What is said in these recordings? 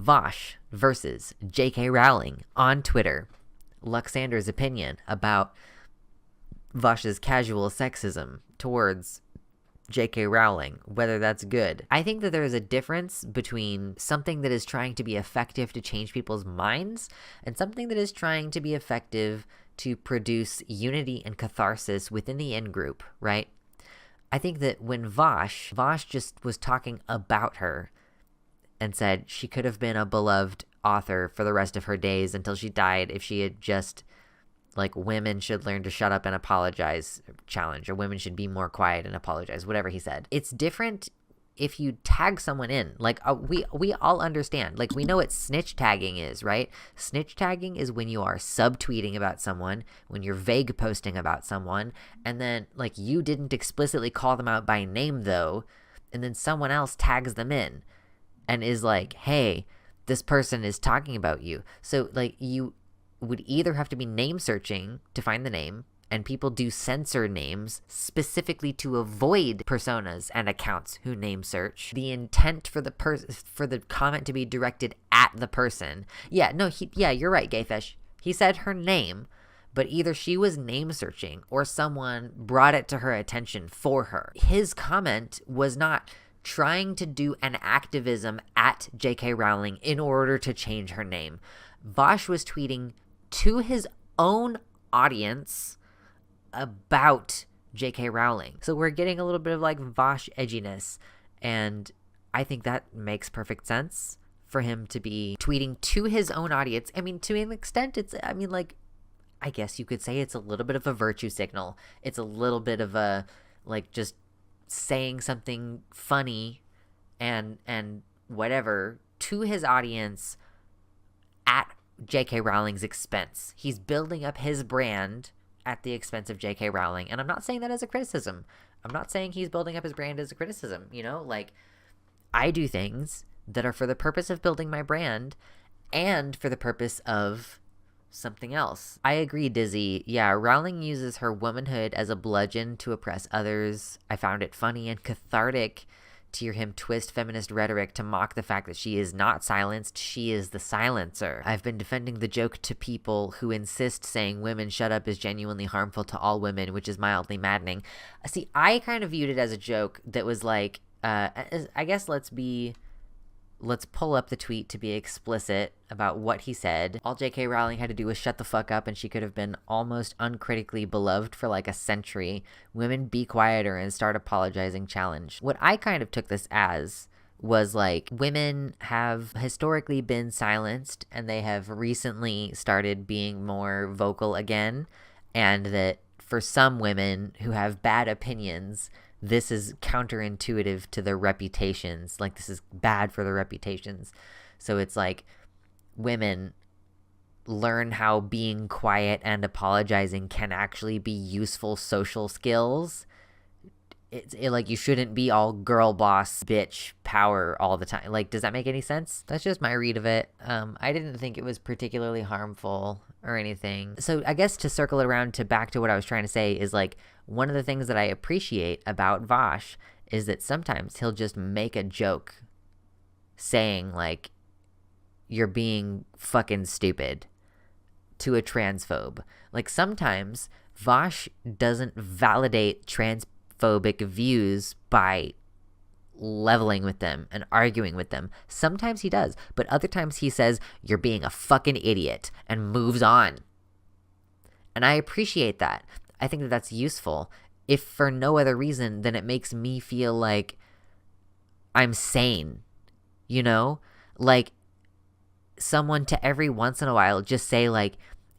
Vaush versus J.K. Rowling on Twitter. LUXANDER'S opinion about Vaush's casual sexism towards J.K. Rowling, whether that's good. I think that there is a difference between something that is trying to be effective to change people's minds and something that is trying to be effective to produce unity and catharsis within the in-group, right? I think that when Vaush just was talking about her and said she could have been a beloved author for the rest of her days until she died if she had just, like, women should learn to shut up and apologize challenge, or women should be more quiet and apologize, whatever he said. It's different if you tag someone in. Like, we all understand. Like, we know what snitch tagging is, right? Snitch tagging is when you are subtweeting about someone, when you're vague posting about someone, and then, like, you didn't explicitly call them out by name, though, and then someone else tags them in and is like, hey, this person is talking about you. So, like, you would either have to be name searching to find the name, and people do censor names specifically to avoid personas and accounts who name search. The intent for the comment to be directed at the person. Yeah, no, you're right, Gayfish. He said her name, but either she was name searching or someone brought it to her attention for her. His comment was not trying to do an activism at J.K. Rowling in order to change her name. Vaush was tweeting to his own audience about J.K. Rowling. So we're getting a little bit of, like, Vaush edginess, and I think that makes perfect sense for him to be tweeting to his own audience. I mean, to an extent, I guess you could say it's a little bit of a virtue signal. It's a little bit of a, like, just saying something funny and whatever to his audience at J.K. Rowling's expense. He's building up his brand at the expense of J.K. Rowling. And I'm not saying that as a criticism. I'm not saying he's building up his brand as a criticism. You know, like, I do things that are for the purpose of building my brand and for the purpose of something else. I agree, Dizzy. Yeah, Rowling uses her womanhood as a bludgeon to oppress others. I found it funny and cathartic to hear him twist feminist rhetoric to mock the fact that she is not silenced, she is the silencer. I've been defending the joke to people who insist saying women shut up is genuinely harmful to all women, which is mildly maddening. See, I kind of viewed it as a joke that was like, I guess let's pull up the tweet to be explicit about what he said. All J.K. Rowling had to do was shut the fuck up and she could have been almost uncritically beloved for like a century. Women be quieter and start apologizing challenge. What I kind of took this as was like, women have historically been silenced and they have recently started being more vocal again, and that for some women who have bad opinions, this is counterintuitive to their reputations. Like, this is bad for their reputations. So it's like, women learn how being quiet and apologizing can actually be useful social skills. Like, you shouldn't be all girl boss bitch power all the time. Like, does that make any sense? That's just my read of it. I didn't think it was particularly harmful or anything. So I guess to circle it around to back to what I was trying to say is, like, one of the things that I appreciate about Vaush is that sometimes he'll just make a joke saying, like, you're being fucking stupid to a transphobe. Like, sometimes Vaush doesn't validate transphobic views by leveling with them and arguing with them. Sometimes he does, but other times he says, you're being a fucking idiot, and moves on. And I appreciate that. I think that that's useful, if for no other reason than it makes me feel like I'm sane, you know? Like, someone to every once in a while just say, like,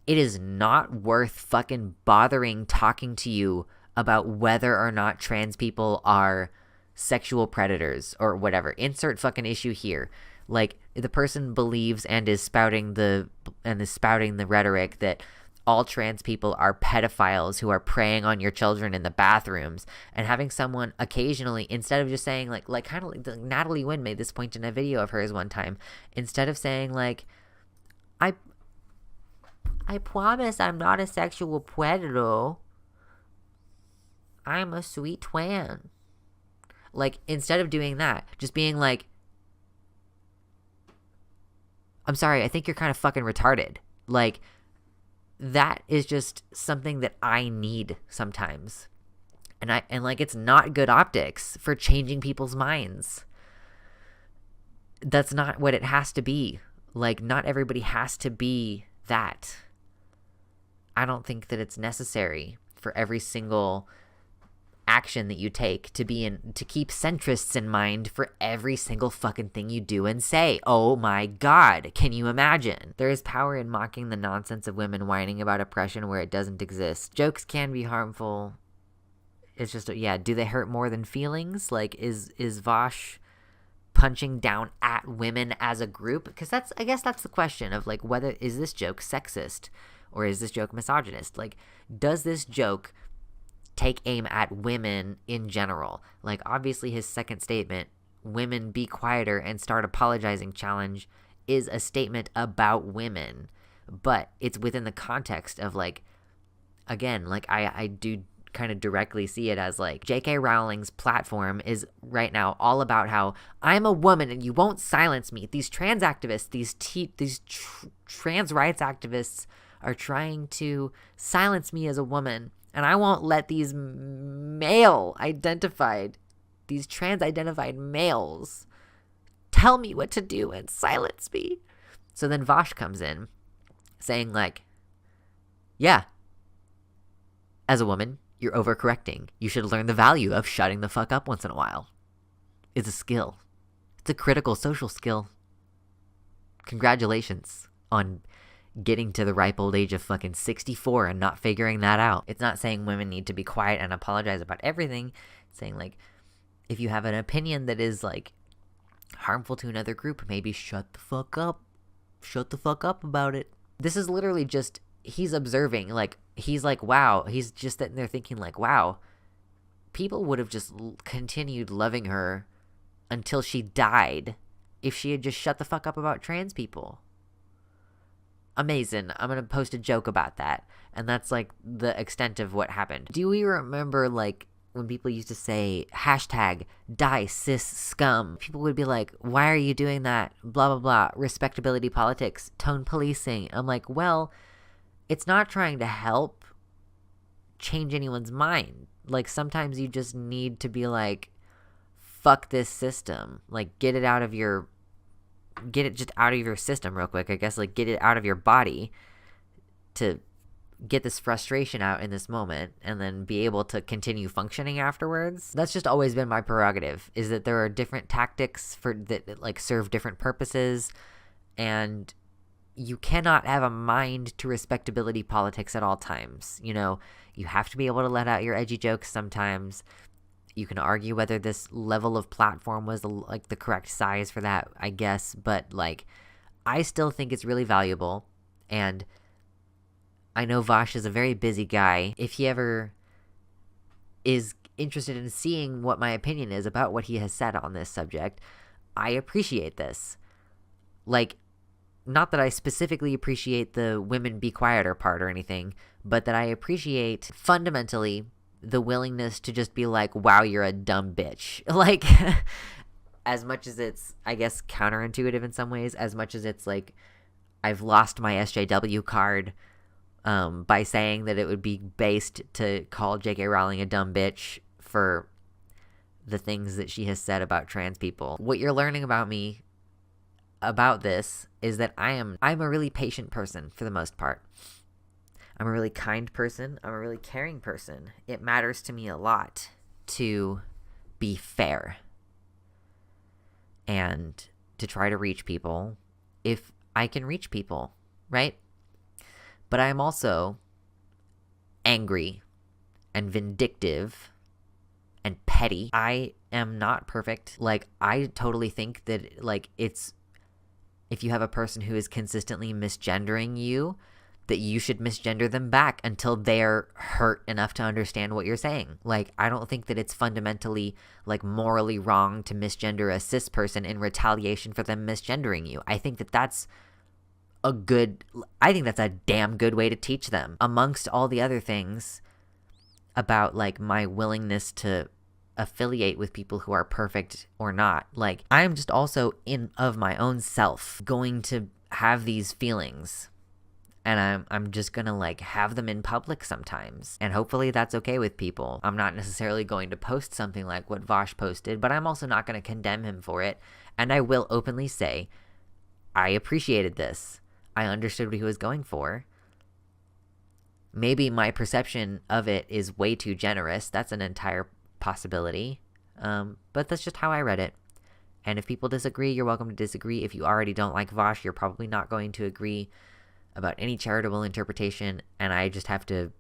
it is not worth fucking bothering talking to you about whether or not trans people are sexual predators or whatever. Insert fucking issue here. Like, the person believes and is spouting the rhetoric that all trans people are pedophiles who are preying on your children in the bathrooms, and having someone occasionally, instead of just saying like kind of like Natalie Wynn made this point in a video of hers one time, instead of saying like, I promise I'm not a sexual predator, I'm a sweet twan. Like, instead of doing that, just being like, I'm sorry, I think you're kind of fucking retarded. Like, that is just something that I need sometimes. And like, it's not good optics for changing people's minds. That's not what it has to be. Like, not everybody has to be that. I don't think that it's necessary for every single action that you take to keep centrists in mind for every single fucking thing you do and say. Oh my God, can you imagine? There is power in mocking the nonsense of women whining about oppression where it doesn't exist. Jokes can be harmful. It's just, yeah, do they hurt more than feelings? Like, is Vaush punching down at women as a group? Because I guess that's the question of, like, whether, is this joke sexist or is this joke misogynist? Like, does this joke take aim at women in general? Like, obviously his second statement, women be quieter and start apologizing challenge, is a statement about women, but it's within the context of, like, again, like, I do kind of directly see it as, like, J.K. Rowling's platform is right now all about how I'm a woman and you won't silence me. These trans activists, these trans rights activists are trying to silence me as a woman, and I won't let these trans-identified males tell me what to do and silence me. So then Vaush comes in saying, like, yeah, as a woman, you're overcorrecting. You should learn the value of shutting the fuck up once in a while. It's a skill. It's a critical social skill. Congratulations on getting to the ripe old age of fucking 64 and not figuring that out. It's not saying women need to be quiet and apologize about everything. It's saying, like, if you have an opinion that is, like, harmful to another group, maybe shut the fuck up. Shut the fuck up about it. This is literally just, he's observing, like, he's like, wow, he's just sitting there thinking, like, wow, people would have just continued loving her until she died if she had just shut the fuck up about trans people. Amazing. I'm gonna post a joke about that. And that's, like, the extent of what happened. Do we remember, like, when people used to say, hashtag, die cis scum? People would be like, why are you doing that? Blah, blah, blah. Respectability politics. Tone policing. I'm like, well, it's not trying to help change anyone's mind. Like, sometimes you just need to be like, fuck this system. Like, get it just out of your system real quick. I guess, like, get it out of your body to get this frustration out in this moment and then be able to continue functioning afterwards. That's just always been my prerogative, is that there are different tactics that like serve different purposes, and you cannot have a mind to respectability politics at all times. You know, you have to be able to let out your edgy jokes sometimes. You can argue whether this level of platform was the correct size for that, I guess, but, like, I still think it's really valuable, and I know Vaush is a very busy guy. If he ever is interested in seeing what my opinion is about what he has said on this subject, I appreciate this. Like, not that I specifically appreciate the women be quieter part or anything, but that I appreciate fundamentally the willingness to just be like, wow, you're a dumb bitch. Like, as much as it's, I guess, counterintuitive in some ways, as much as it's like, I've lost my SJW card by saying that it would be based to call J.K. Rowling a dumb bitch for the things that she has said about trans people. What you're learning about me about this is that I'm a really patient person for the most part. I'm a really kind person. I'm a really caring person. It matters to me a lot to be fair and to try to reach people if I can reach people, right? But I'm also angry and vindictive and petty. I am not perfect. Like, I totally think that, like, it's, if you have a person who is consistently misgendering you, that you should misgender them back until they're hurt enough to understand what you're saying. Like, I don't think that it's fundamentally, like, morally wrong to misgender a cis person in retaliation for them misgendering you. I think that that's a damn good way to teach them. Amongst all the other things about, like, my willingness to affiliate with people who are perfect or not, like, I am just also in of my own self going to have these feelings, and I'm just gonna like have them in public sometimes, and hopefully that's okay with people. I'm not necessarily going to post something like what Vaush posted, but I'm also not going to condemn him for it, and I will openly say I appreciated this. I understood what he was going for. Maybe my perception of it is way too generous. That's an entire possibility. But that's just how I read it. And if people disagree, you're welcome to disagree. If you already don't like Vaush, you're probably not going to agree about any charitable interpretation, and I just have to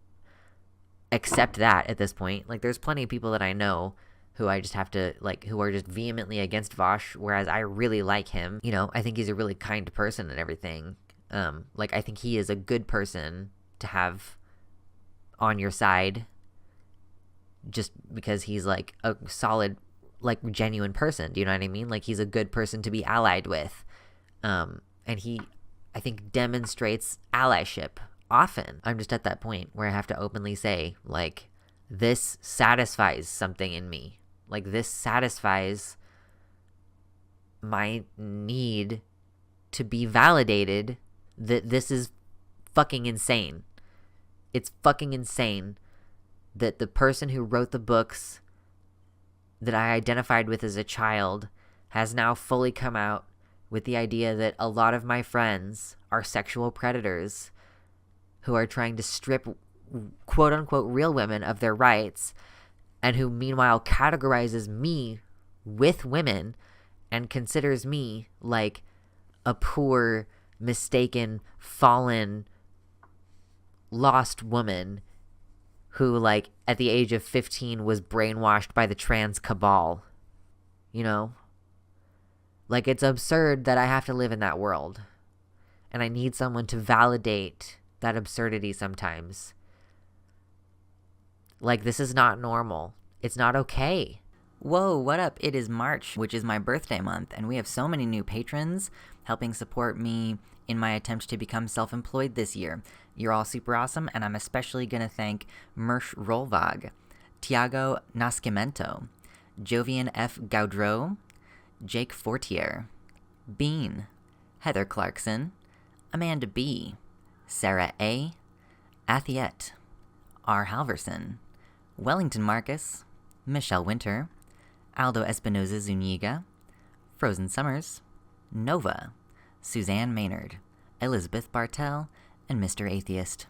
accept that at this point. Like, there's plenty of people that I know who I just have to, like, who are just vehemently against Vaush, whereas I really like him. You know, I think he's a really kind person and everything. Like, I think he is a good person to have on your side just because he's, like, a solid, like, genuine person. Do you know what I mean? Like, he's a good person to be allied with. And he, I think, demonstrates allyship often. I'm just at that point where I have to openly say, like, this satisfies something in me. Like, this satisfies my need to be validated that this is fucking insane. It's fucking insane that the person who wrote the books that I identified with as a child has now fully come out with the idea that a lot of my friends are sexual predators who are trying to strip quote-unquote real women of their rights, and who meanwhile categorizes me with women and considers me like a poor, mistaken, fallen, lost woman who, like, at the age of 15 was brainwashed by the trans cabal. You know? Like, it's absurd that I have to live in that world. And I need someone to validate that absurdity sometimes. Like, this is not normal. It's not okay. Whoa, what up? It is March, which is my birthday month, and we have so many new patrons helping support me in my attempt to become self-employed this year. You're all super awesome, and I'm especially going to thank Mersh Rolvag, Tiago Nascimento, Jovian F. Gaudreau, Jake Fortier, Bean, Heather Clarkson, Amanda B., Sarah A., Athiette, R. Halverson, Wellington Marcus, Michelle Winter, Aldo Espinoza Zuniga, Frozen Summers, Nova, Suzanne Maynard, Elizabeth Bartell, and Mr. Atheist.